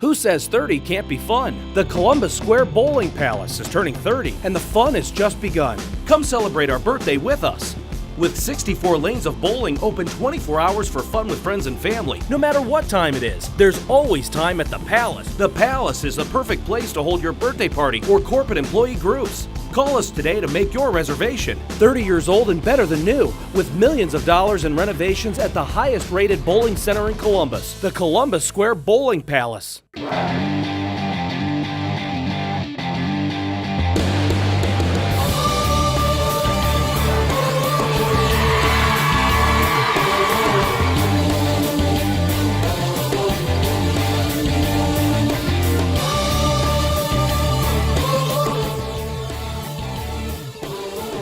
Who says 30 can't be fun? The Columbus Square Bowling Palace is turning 30, and the fun has just begun. Come celebrate our birthday with us. With 64 lanes of bowling open 24 hours for fun with friends and family, no matter what time it is, there's always time at the Palace. The Palace is the perfect place to hold your birthday party or corporate employee groups. Call us today to make your reservation. 30 years old and better than new, with millions of dollars in renovations at the highest rated bowling center in Columbus, the Columbus Square Bowling Palace.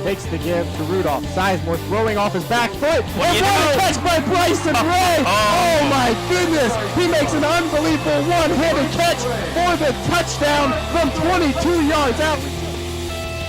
Takes the give to Rudolph. Sizemore throwing off his back foot. What a catch by Bryson Ray! Oh my goodness! He makes an unbelievable one-handed catch for the touchdown from 22 yards out.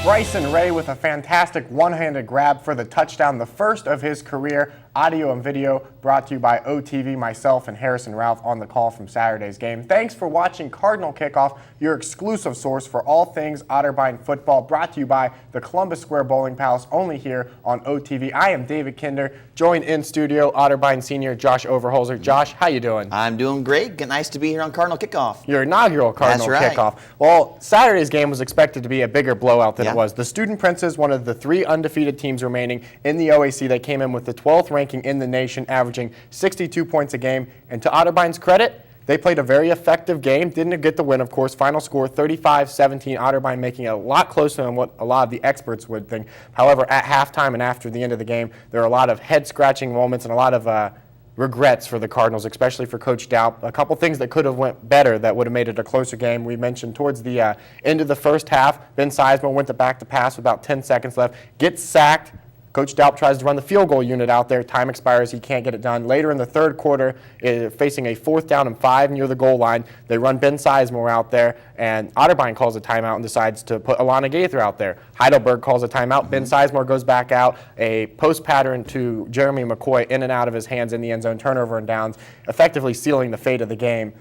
Bryson Ray with a fantastic one-handed grab for the touchdown, the first of his career. Audio and video brought to you by OTV, myself, and Harrison Ralph on the call from Saturday's game. Thanks for watching Cardinal Kickoff, your exclusive source for all things Otterbein football, brought to you by the Columbus Square Bowling Palace, only here on OTV. I am David Kinder, joined in studio, Otterbein senior Josh Overholser. Josh, how you doing? I'm doing great. Nice to be here on Cardinal Kickoff. Your inaugural Cardinal Kickoff. Well, Saturday's game was expected to be a bigger blowout than it was. The Student Princes, one of the 3 undefeated teams remaining in the OAC, that came in with the 12th ranking in the nation, averaging 62 points a game. And to Otterbein's credit, they played a very effective game. Didn't get the win, of course. Final score 35-17. Otterbein making it a lot closer than what a lot of the experts would think. However, at halftime and after the end of the game, there are a lot of head-scratching moments and a lot of regrets for the Cardinals, especially for Coach Daup. A couple things that could have went better that would have made it a closer game. We mentioned towards the end of the first half, Ben Sizemore went to back to pass with about 10 seconds left, gets sacked. Coach Daup tries to run the field goal unit out there. Time expires. He can't get it done. Later in the third quarter, facing a 4th down and 5 near the goal line, they run Ben Sizemore out there, and Otterbein calls a timeout and decides to put Alana Gaither out there. Heidelberg calls a timeout. Ben Sizemore goes back out. A post pattern to Jeremy McCoy in and out of his hands in the end zone, turnover and downs, effectively sealing the fate of the game.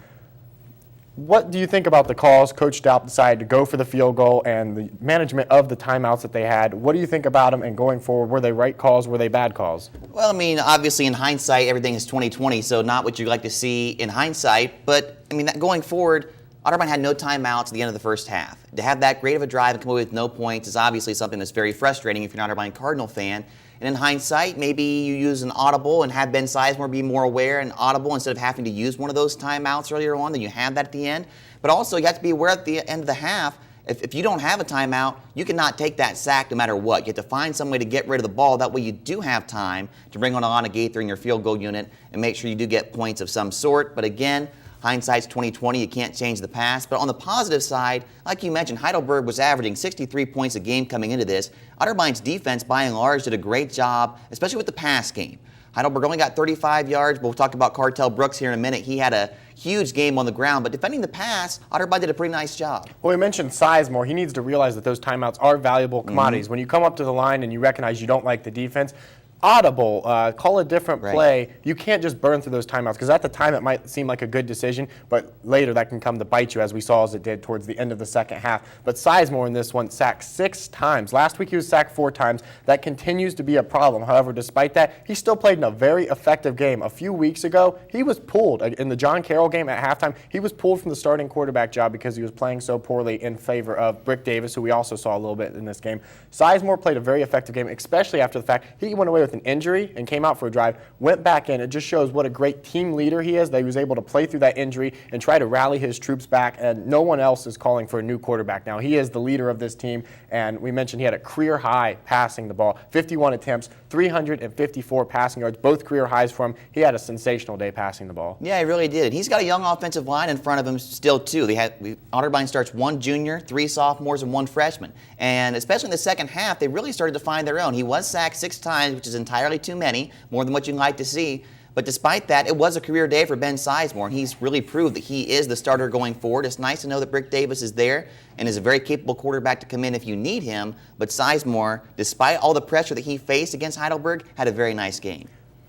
What do you think about the calls? Coach Daup decided to go for the field goal and the management of the timeouts that they had. What do you think about them and going forward? Were they right calls? Were they bad calls? Well, I mean, obviously in hindsight, everything is 20/20, so not what you'd like to see in hindsight. But, I mean, going forward, Otterbein had no timeouts at the end of the first half. To have that great of a drive and come away with no points is obviously something that's very frustrating if you're an Otterbein Cardinal fan. And in hindsight, maybe you use an audible and have Ben Sizemore be more aware and audible instead of having to use one of those timeouts earlier on, then you have that at the end. But also, you have to be aware at the end of the half, if you don't have a timeout, you cannot take that sack no matter what. You have to find some way to get rid of the ball. That way you do have time to bring on Alana Gaither in your field goal unit and make sure you do get points of some sort. But again, hindsight's 20/20. You can't change the past. But on the positive side, like you mentioned, Heidelberg was averaging 63 points a game coming into this. Otterbein's defense, by and large, did a great job, especially with the pass game. Heidelberg only got 35 yards. We'll talk about Cartel Brooks here in a minute. He had a huge game on the ground, but defending the pass, Otterbein did a pretty nice job. Well, we mentioned Sizemore. He needs to realize that those timeouts are valuable commodities. When you come up to the line and you recognize you don't like the defense, audible, call a different play. You can't just burn through those timeouts, because at the time it might seem like a good decision, but later that can come to bite you, as we saw as it did towards the end of the second half. But Sizemore in this one sacked 6 times. Last week he was sacked 4 times. That continues to be a problem. However, despite that, he still played in a very effective game. A few weeks ago, he was pulled in the John Carroll game at halftime. He was pulled from the starting quarterback job because he was playing so poorly in favor of Brick Davis, who we also saw a little bit in this game. Sizemore played a very effective game, especially after the fact he went away with an injury and came out for a drive, went back in. It just shows what a great team leader he is, that he was able to play through that injury and try to rally his troops back, and no one else is calling for a new quarterback now. He is the leader of this team, and we mentioned he had a career high passing the ball, 51 attempts, 354 passing yards, both career highs for him. He had a sensational day passing the ball. Yeah, he really did. He's got a young offensive line in front of him still, too. Otterbein starts 1 junior, 3 sophomores, and 1 freshman. And especially in the second half, they really started to find their own. He was sacked 6 times, which is entirely too many, more than what you'd like to see. But despite that, it was a career day for Ben Sizemore, and he's really proved that he is the starter going forward. It's nice to know that Brick Davis is there and is a very capable quarterback to come in if you need him. But Sizemore, despite all the pressure that he faced against Heidelberg, had a very nice game.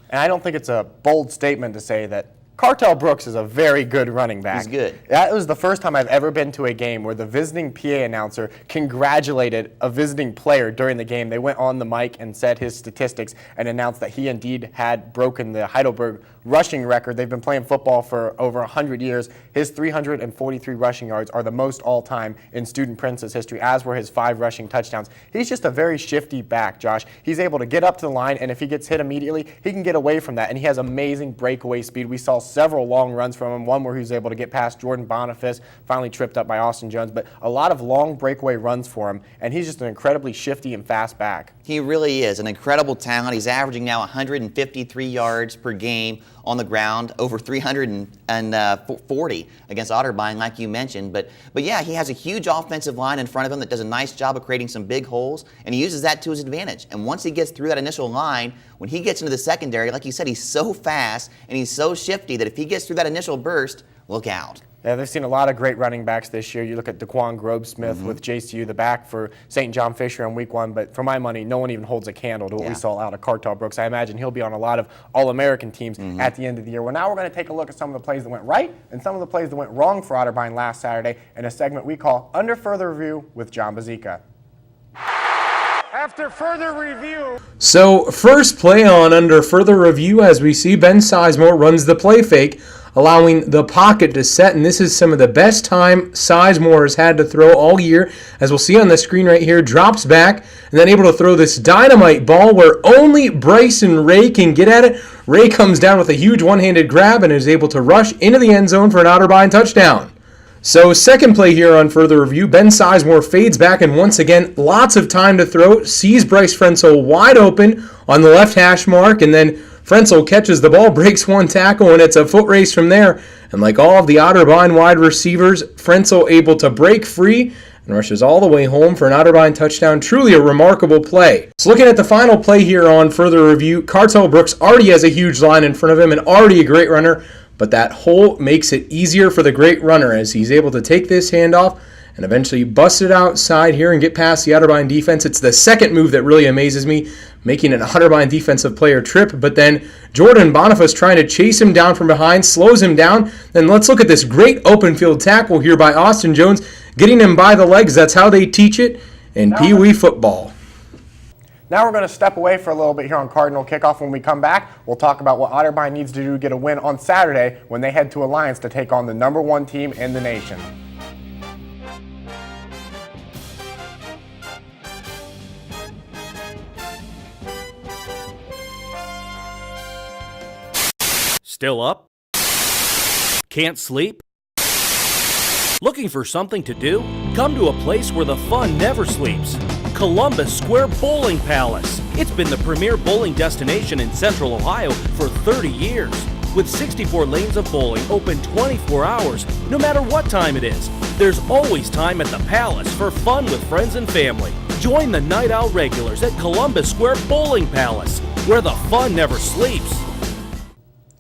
And I don't think it's a bold statement to say that Cartel Brooks is a very good running back. He's good. That was the first time I've ever been to a game where the visiting PA announcer congratulated a visiting player during the game. They went on the mic and said his statistics and announced that he indeed had broken the Heidelberg rushing record. They've been playing football for over 100 years. His 343 rushing yards are the most all-time in Student Prince's history, as were his 5 rushing touchdowns. He's just a very shifty back, Josh. He's able to get up to the line, and if he gets hit immediately, he can get away from that, and he has amazing breakaway speed. We saw several long runs from him, one where he was able to get past Jordan Boniface, finally tripped up by Austin Jones, but a lot of long breakaway runs for him, and he's just an incredibly shifty and fast back. He really is an incredible talent. He's averaging now 153 yards per game on the ground, over 340 against Otterbein, like you mentioned. But yeah, he has a huge offensive line in front of him that does a nice job of creating some big holes, and he uses that to his advantage. And once he gets through that initial line, when he gets into the secondary, like you said, he's so fast and he's so shifty that if he gets through that initial burst, look out. Yeah, they've seen a lot of great running backs this year. You look at Daquan Grobesmith with JCU, the back for St. John Fisher in week 1, but for my money, no one even holds a candle to what we saw out of Cartel Brooks. I imagine he'll be on a lot of All-American teams at the end of the year. Well, now we're going to take a look at some of the plays that went right and some of the plays that went wrong for Otterbein last Saturday in a segment we call Under Further Review with John Bazika. After further review. So first play on Under Further Review, as we see Ben Sizemore runs the play fake, allowing the pocket to set, and this is some of the best time Sizemore has had to throw all year. As we'll see on the screen right here, drops back and then able to throw this dynamite ball where only Bryson Ray can get at it. Ray comes down with a huge one-handed grab and is able to rush into the end zone for an Otterbein touchdown. So second play here on Further Review, Ben Sizemore fades back and once again, lots of time to throw, sees Bryce Frenzel wide open on the left hash mark, and then Frenzel catches the ball, breaks one tackle, and it's a foot race from there. And like all of the Otterbein wide receivers, Frenzel able to break free and rushes all the way home for an Otterbein touchdown. Truly a remarkable play. So looking at the final play here on Further Review, Cartel Brooks already has a huge line in front of him and already a great runner, but that hole makes it easier for the great runner as he's able to take this handoff and eventually bust it outside here and get past the Otterbein defense. It's the second move that really amazes me, making an Otterbein defensive player trip, but then Jordan Boniface trying to chase him down from behind, slows him down. Then let's look at this great open field tackle here by Austin Jones, getting him by the legs. That's how they teach it in Pee Wee football. Now we're going to step away for a little bit here on Cardinal Kickoff. When we come back, we'll talk about what Otterbein needs to do to get a win on Saturday when they head to Alliance to take on the #1 team in the nation. Still up? Can't sleep? Looking for something to do? Come to a place where the fun never sleeps. Columbus Square Bowling Palace. It's been the premier bowling destination in Central Ohio for 30 years. With 64 lanes of bowling open 24 hours, no matter what time it is. There's always time at the Palace for fun with friends and family. Join the Night Owl regulars at Columbus Square Bowling Palace, where the fun never sleeps.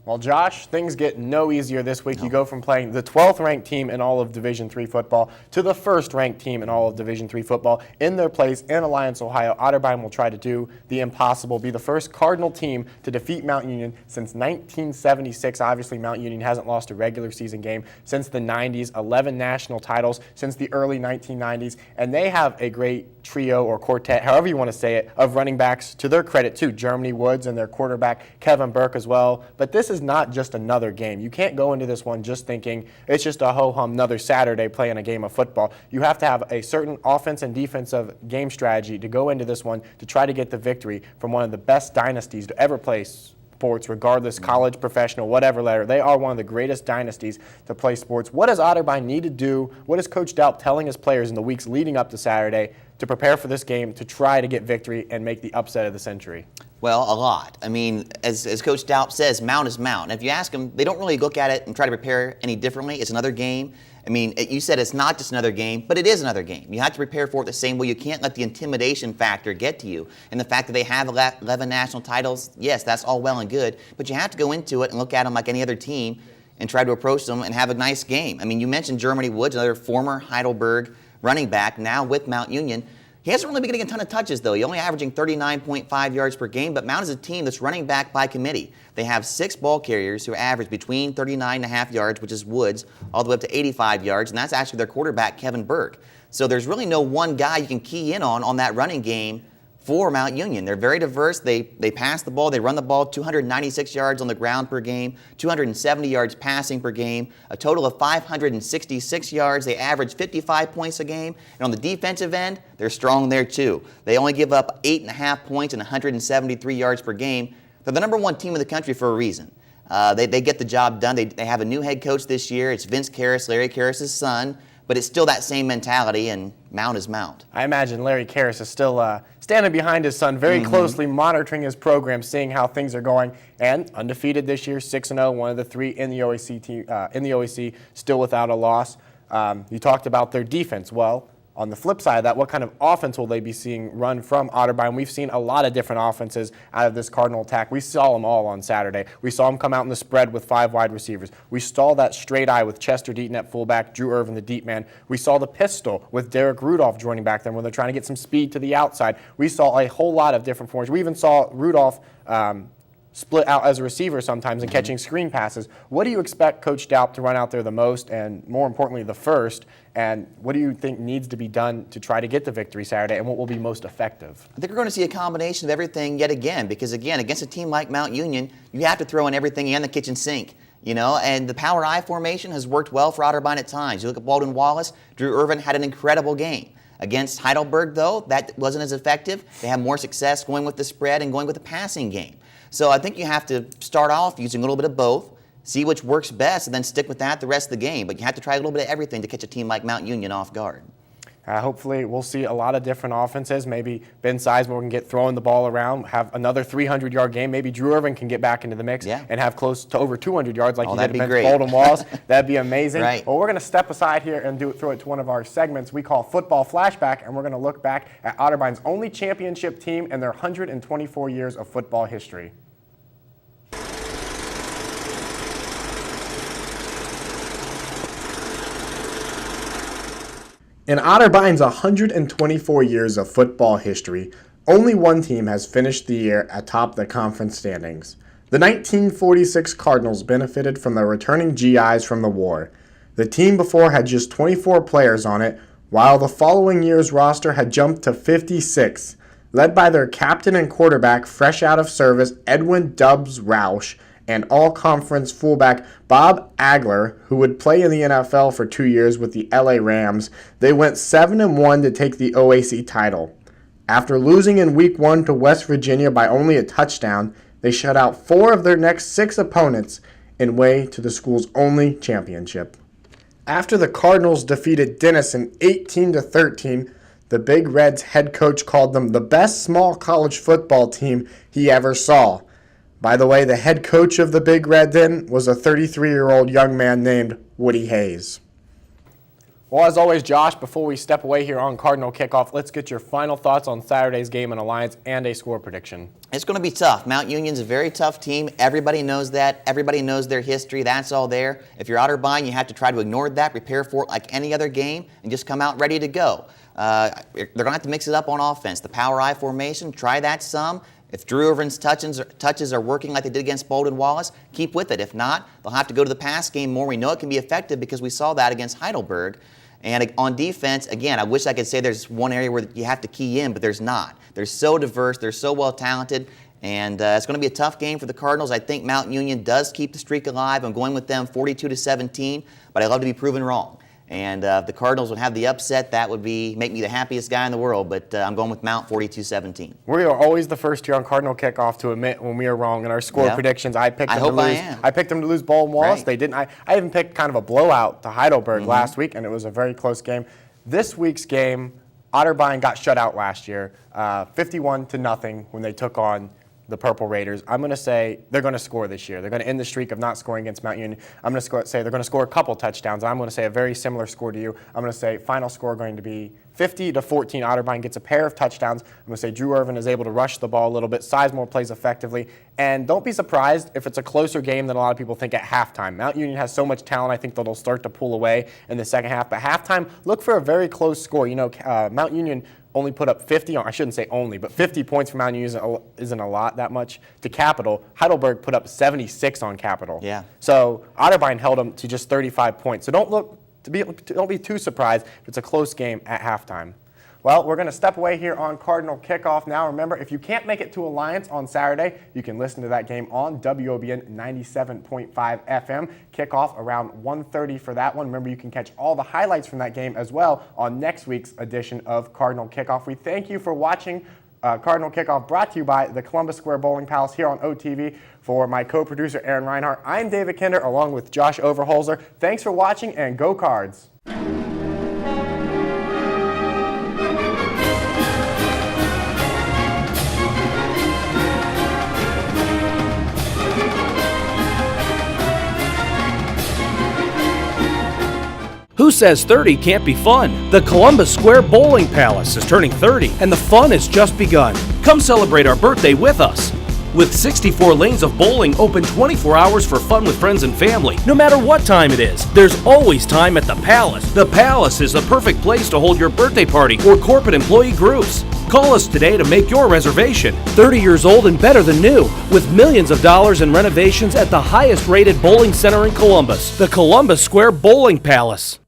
Well, Josh, things get no easier this week. You go from playing the 12th ranked team in all of Division III football to the 1st ranked team in all of Division III football in their place in Alliance, Ohio. Otterbein will try to do the impossible, be the first Cardinal team to defeat Mount Union since 1976. Obviously, Mount Union hasn't lost a regular season game since the 90s, 11 national titles since the early 1990s, and they have a great trio or quartet, however you want to say it, of running backs to their credit too. Germany Woods and their quarterback Kevin Berg as well. But this is not just another game. You can't go into this one just thinking it's just a ho-hum another Saturday playing a game of football. You have to have a certain offense and defensive game strategy to go into this one to try to get the victory from one of the best dynasties to ever play sports, regardless, college, professional, whatever letter. They are one of the greatest dynasties to play sports. What does Otterbein need to do? What is Coach Daup telling his players in the weeks leading up to Saturday to prepare for this game to try to get victory and make the upset of the century? Well, a lot. I mean, as Coach Daup says, Mount is Mount. And if you ask them, they don't really look at it and try to prepare any differently. It's another game. I mean, you said it's not just another game, but it is another game. You have to prepare for it the same way. You can't let the intimidation factor get to you. And the fact that they have 11 national titles, yes, that's all well and good, but you have to go into it and look at them like any other team and try to approach them and have a nice game. I mean, you mentioned Germany Woods, another former Heidelberg running back, now with Mount Union. He hasn't really been getting a ton of touches, though. He's only averaging 39.5 yards per game, but Mount is a team that's running back by committee. They have 6 ball carriers who average between 39.5 yards, which is Woods, all the way up to 85 yards, and that's actually their quarterback, Kevin Berg. So there's really no one guy you can key in on that running game for Mount Union. They're very diverse. They pass the ball, they run the ball, 296 yards on the ground per game, 270 yards passing per game, a total of 566 yards. They average 55 points a game. And on the defensive end, they're strong there too. They only give up 8.5 points and 173 yards per game. They're the number 1 team in the country for a reason. They get the job done. They have a new head coach this year. It's Vince Karras, Larry Karras' son. But it's still that same mentality, and Mount is Mount. I imagine Larry Karras is still standing behind his son very closely, monitoring his program, seeing how things are going, and undefeated this year, 6-0, one of the 3 in the OAC team, still without a loss. You talked about their defense. Well, on the flip side of that, what kind of offense will they be seeing run from Otterbein? We've seen a lot of different offenses out of this Cardinal attack. We saw them all on Saturday. We saw them come out in the spread with 5 wide receivers. We saw that straight eye with Chester Deaton at fullback, Drew Irvin the deep man. We saw the pistol with Derek Rudolph joining back there when they're trying to get some speed to the outside. We saw a whole lot of different formations. We even saw Rudolph split out as a receiver sometimes and catching screen passes. What do you expect Coach Daup to run out there the most, and more importantly, the first? And what do you think needs to be done to try to get the victory Saturday, and what will be most effective? I think we're going to see a combination of everything yet again, because again, against a team like Mount Union, you have to throw in everything and the kitchen sink. And the power I formation has worked well for Otterbein at times. You look at Baldwin Wallace, Drew Irvin had an incredible game. Against Heidelberg, though, that wasn't as effective. They have more success going with the spread and going with the passing game. So I think you have to start off using a little bit of both, see which works best, and then stick with that the rest of the game. But you have to try a little bit of everything to catch a team like Mount Union off guard. Hopefully we'll see a lot of different offenses. Maybe Ben Sizemore can get throwing the ball around, have another 300-yard game. Maybe Drew Irvin can get back into the mix and have close to over 200 yards like he did against Baldwin Wallace. That'd be amazing. Right. Well, we're going to step aside here and throw it to one of our segments we call Football Flashback, and we're going to look back at Otterbein's only championship team and their 124 years of football history. In Otterbein's 124 years of football history, only one team has finished the year atop the conference standings. The 1946 Cardinals benefited from the returning GIs from the war. The team before had just 24 players on it, while the following year's roster had jumped to 56, led by their captain and quarterback, fresh out of service, Edwin Dubs Roush, and all-conference fullback Bob Agler, who would play in the NFL for 2 years with the LA Rams. They went 7-1 to take the OAC title. After losing in Week 1 to West Virginia by only a touchdown, they shut out 4 of their next 6 opponents in way to the school's only championship. After the Cardinals defeated Denison 18-13, the Big Reds head coach called them the best small college football team he ever saw. By the way, the head coach of the Big Red then was a 33-year-old young man named Woody Hayes. Well, as always, Josh, before we step away here on Cardinal Kickoff, let's get your final thoughts on Saturday's game in Alliance and a score prediction. It's going to be tough. Mount Union's a very tough team. Everybody knows that. Everybody knows their history. That's all there. If you're Otterbein, you have to try to ignore that, prepare for it like any other game, and just come out ready to go. They're going to have to mix it up on offense. The power I formation, try that some. If Drew Irvin's touches are working like they did against Baldwin Wallace, keep with it. If not, they'll have to go to the pass game more. We know it can be effective because we saw that against Heidelberg. And on defense, again, I wish I could say there's one area where you have to key in, but there's not. They're so diverse. They're so well-talented. And it's going to be a tough game for the Cardinals. I think Mount Union does keep the streak alive. I'm going with them 42-17, but I'd love to be proven wrong. And if the Cardinals would have the upset, that would make me the happiest guy in the world. But I'm going with Mount 42-17. We are always the first here on Cardinal Kickoff to admit when we are wrong in our score predictions. I picked them to lose Baldwin Wallace. Right. They didn't. I even picked kind of a blowout to Heidelberg last week, and it was a very close game. This week's game, Otterbein got shut out last year, 51-0 when they took on the Purple Raiders. I'm going to say they're going to score this year. They're going to end the streak of not scoring against Mount Union. I'm going to say they're going to score a couple touchdowns. I'm going to say a very similar score to you. I'm going to say final score going to be 50-14. Otterbein gets a pair of touchdowns. I'm going to say Drew Irvin is able to rush the ball a little bit. Sizemore plays effectively. And don't be surprised if it's a closer game than a lot of people think at halftime. Mount Union has so much talent, I think that they'll start to pull away in the second half. But halftime, look for a very close score. Mount Union only put up 50, I shouldn't say only, but 50 points for Mountain U isn't a lot, that much, to Capital. Heidelberg put up 76 on Capital. Yeah. So Otterbein held them to just 35 points. So don't be too surprised if it's a close game at halftime. Well, we're going to step away here on Cardinal Kickoff now. Remember, if you can't make it to Alliance on Saturday, you can listen to that game on WOBN 97.5 FM. Kickoff around 1:30 for that one. Remember, you can catch all the highlights from that game as well on next week's edition of Cardinal Kickoff. We thank you for watching Cardinal Kickoff, brought to you by the Columbus Square Bowling Palace here on OTV. For my co-producer, Aaron Reinhart, I'm David Kinder, along with Josh Overholser. Thanks for watching, and go Cards! Who says 30 can't be fun? The Columbus Square Bowling Palace is turning 30, and the fun has just begun. Come celebrate our birthday with us. With 64 lanes of bowling open 24 hours for fun with friends and family, no matter what time it is, there's always time at the Palace. The Palace is the perfect place to hold your birthday party or corporate employee groups. Call us today to make your reservation. 30 years old and better than new, with millions of dollars in renovations at the highest rated bowling center in Columbus, the Columbus Square Bowling Palace.